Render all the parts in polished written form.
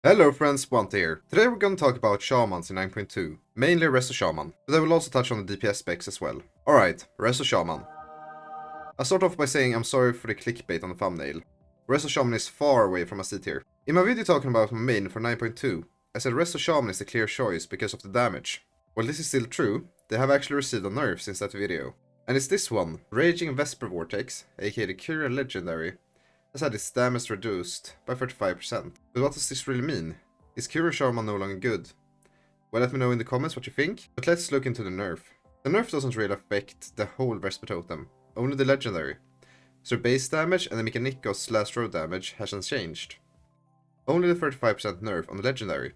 Hello friends, Swante here. Today we're going to talk about Shamans in 9.2, mainly Wrestle Shaman, but I will also touch on the DPS specs as well. Alright, Wrestle Shaman. I'll start off by saying I'm sorry for the clickbait on the thumbnail. Wrestle Shaman is far away from a C tier. In my video talking about my main for 9.2, I said Wrestle Shaman is the clear choice because of the damage. Well, this is still true, they have actually received a nerf since that video. And it's this one, Raging Vesper Vortex, aka the Kyrian Legendary, has had its damage reduced by 35%. But what does this really mean? Is Kyrian Shaman no longer good? Well, let me know in the comments what you think, but let's look into the nerf. The nerf doesn't really affect the whole Vesper totem, only the legendary. So base damage and the mechanicos last row damage hasn't changed. Only the 35% nerf on the legendary,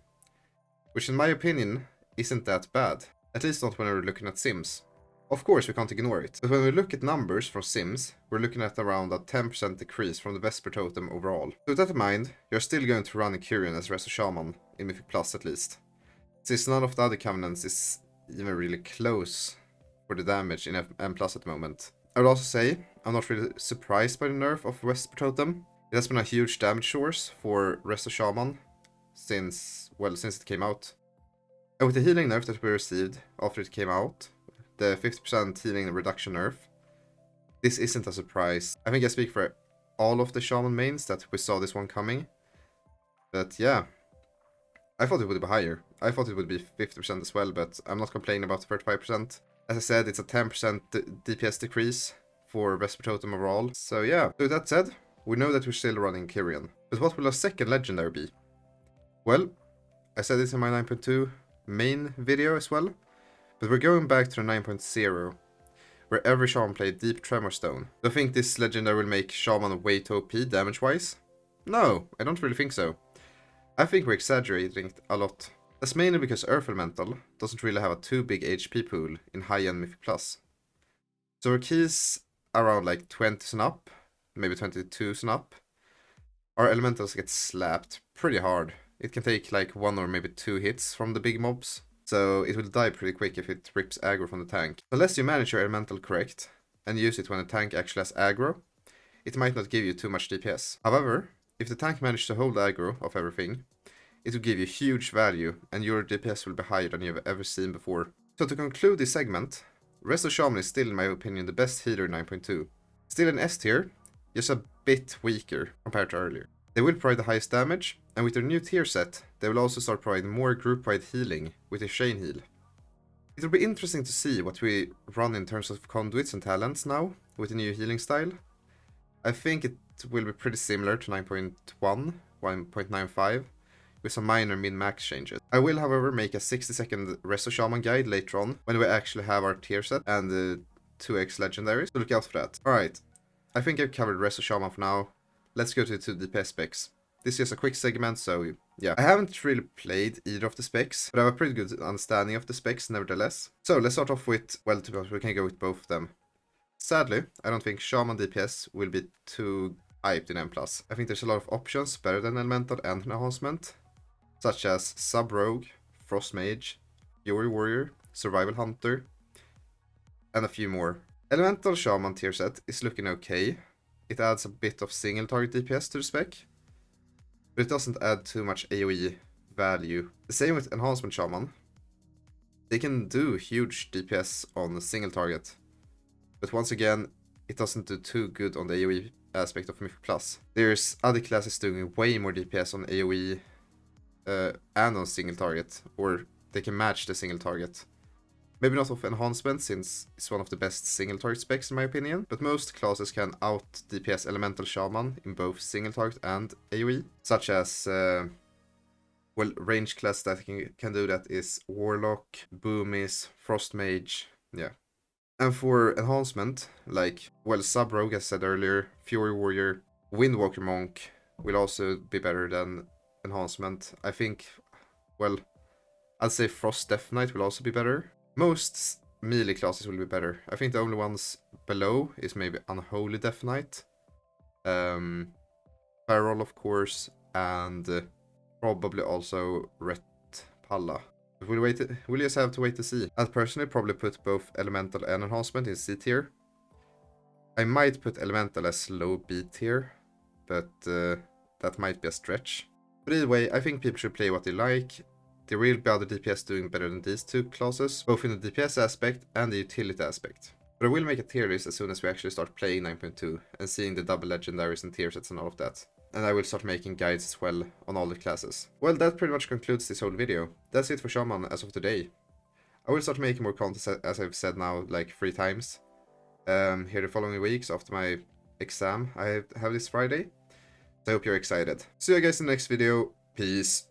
which in my opinion isn't that bad, at least not when we're looking at sims. Of course we can't ignore it, but when we look at numbers from sims, we're looking at around a 10% decrease from the Vesper totem overall. So with that in mind, you're still going to run a Kyrian as Wrestle Shaman, in Mythic Plus at least, since none of the other covenants is even really close for the damage in M Plus at the moment. I would also say, I'm not really surprised by the nerf of Vesper totem. It has been a huge damage source for Wrestle Shaman since it came out. And with the healing nerf that we received after it came out, the 50% healing reduction nerf, this isn't a surprise. I think I speak for all of the Shaman mains that we saw this one coming. But yeah, I thought it would be higher. I thought it would be 50% as well, but I'm not complaining about the 35%. As I said, it's a 10% DPS decrease for Vesper totem overall. So yeah, with that said, we know that we're still running Kyrian. But what will our second legendary be? Well, I said this in my 9.2 main video as well. But we're going back to the 9.0, where every Shaman played Deep Tremor Stone. Do I think this legendary will make Shaman way too OP damage-wise? No, I don't really think so. I think we're exaggerating it a lot. That's mainly because Earth Elemental doesn't really have a too big HP pool in high-end Mythic Plus. So our keys around like 20s and up, maybe 22s and up, our elementals get slapped pretty hard. It can take like 1 or maybe 2 hits from the big mobs. So it will die pretty quick if it rips aggro from the tank. Unless you manage your elemental correct and use it when the tank actually has aggro, it might not give you too much DPS. However, if the tank manages to hold aggro of everything, it will give you huge value and your DPS will be higher than you've ever seen before. So to conclude this segment, Wrestle Shaman is still in my opinion the best healer in 9.2. Still an S tier, just a bit weaker compared to earlier. They will provide the highest damage, and with their new tier set, they will also start providing more group-wide healing with their chain heal. It will be interesting to see what we run in terms of conduits and talents now, with the new healing style. I think it will be pretty similar to 9.1, 1.95, with some minor min-max changes. I will, however, make a 60-second Wrestle Shaman guide later on, when we actually have our tier set and the 2x legendaries, so look out for that. Alright, I think I've covered Wrestle Shaman for now. Let's go to the 2 DPS specs. This is just a quick segment, so yeah. I haven't really played either of the specs, but I have a pretty good understanding of the specs nevertheless. So let's start off with, well, to be honest, we can go with both of them. Sadly, I don't think Shaman DPS will be too hyped in M+. I think there's a lot of options better than Elemental and Enhancement, such as Sub Rogue, Frost Mage, Fury Warrior, Survival Hunter, and a few more. Elemental Shaman tier set is looking okay. It adds a bit of single target DPS to the spec, but it doesn't add too much AoE value. The same with Enhancement Shaman. They can do huge DPS on a single target, but once again, it doesn't do too good on the AoE aspect of Mythic Plus. There's other classes doing way more DPS on AoE and on single target, or they can match the single target. Maybe not of Enhancement, since it's one of the best single target specs in my opinion, but most classes can out DPS Elemental Shaman in both single target and AoE, such as, well, range class that can do that is Warlock, Boomies, Frost Mage, yeah. And for Enhancement, like, well, Sub Rogue, as I said earlier, Fury Warrior, Windwalker Monk will also be better than Enhancement. I think, well, I'd say Frost Death Knight will also be better. Most melee classes will be better. I think the only ones below is maybe Unholy Death Knight, Feral of course, and probably also Ret Palla. We'll just have to wait to see. I'd personally probably put both Elemental and Enhancement in C tier. I might put Elemental as low B tier, but that might be a stretch. But either way, I think people should play what they like. There will be other DPS doing better than these two classes, both in the DPS aspect and the utility aspect. But I will make a tier list as soon as we actually start playing 9.2 and seeing the double legendaries and tier sets and all of that. And I will start making guides as well on all the classes. Well, that pretty much concludes this whole video. That's it for Shaman as of today. I will start making more content as I've said now like 3 times. Here the following weeks after my exam I have this Friday. So I hope you're excited. See you guys in the next video. Peace.